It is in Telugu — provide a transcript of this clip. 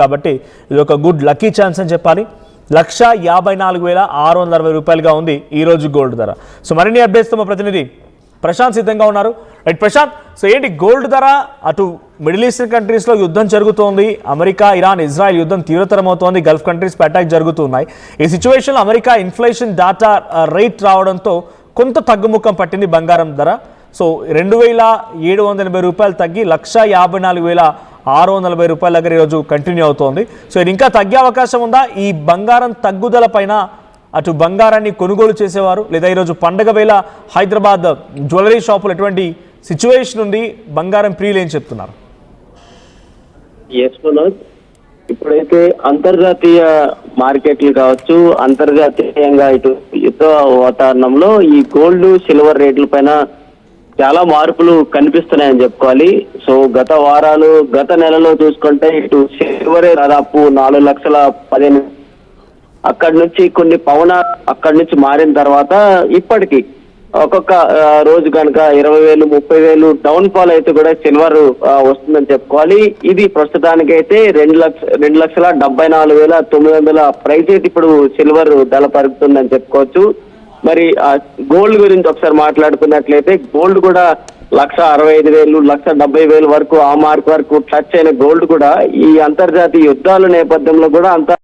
కాబట్టి ఇది ఒక గుడ్ లక్కీ ఛాన్స్ అని చెప్పాలి. 1,54,660 రూపాయలుగా ఉంది ఈరోజు గోల్డ్ ధర. సో మరిన్ని అప్డేట్స్తో మా ప్రతినిధి ప్రశాంత్ సిద్ధంగా ఉన్నారు. రైట్ ప్రశాంత్, సో ఏంటి గోల్డ్ ధర? అటు మిడిల్ ఈస్టర్న్ కంట్రీస్లో యుద్ధం జరుగుతోంది, అమెరికా, ఇరాన్, ఇజ్రాయెల్ యుద్ధం తీవ్రతరం అవుతోంది, గల్ఫ్ కంట్రీస్పై అటాక్ జరుగుతున్నాయి. ఈ సిచ్యువేషన్లో అమెరికా ఇన్ఫ్లేషన్ డాటా రేట్ రావడంతో కొంత తగ్గుముఖం పట్టింది బంగారం ధర. సో 2,780 రూపాయలు తగ్గి 1,54,640 రూపాయల దగ్గర ఈరోజు కంటిన్యూ అవుతోంది. సో ఇది ఇంకా తగ్గే అవకాశం ఉందా? ఈ బంగారం తగ్గుదల పైన అటు బంగారాన్ని కొనుగోలు చేసేవారు లేదా ఈరోజు పండగ వేళ హైదరాబాద్ జ్యువెలరీ షాపులు ఎటువంటి సిచ్యువేషన్ ఉంది? బంగారం ప్రియులు ఏం చెప్తున్నారు? ఇప్పుడైతే అంతర్జాతీయ మార్కెట్లు కావచ్చు, అంతర్జాతీయంగా ఇటు యుద్ధ వాతావరణంలో ఈ గోల్డ్ సిల్వర్ రేట్ల పైన చాలా మార్పులు కనిపిస్తున్నాయని చెప్పుకోవాలి. సో గత నెలలో చూసుకుంటే ఇటు సిల్వర్ దాదాపు 4,15,000 అక్కడి నుంచి కొన్ని అక్కడి నుంచి మారిన తర్వాత ఇప్పటికీ ఒక్కొక్క రోజు కనుక 20,000, 30,000 డౌన్ ఫాల్ అయితే కూడా సిల్వర్ వస్తుందని చెప్పుకోవాలి. ఇది ప్రస్తుతానికి అయితే 2,74,900 ప్రైస్ అయితే ఇప్పుడు సిల్వర్ ధర పెరుగుతుందని చెప్పుకోవచ్చు. మరి గోల్డ్ గురించి ఒకసారి మాట్లాడుకున్నట్లయితే గోల్డ్ కూడా 1,65,000, 1,70,000 వరకు ఆ మార్క్ వరకు టచ్ అయిన గోల్డ్ కూడా ఈ అంతర్జాతీయ యుద్ధాల నేపథ్యంలో కూడా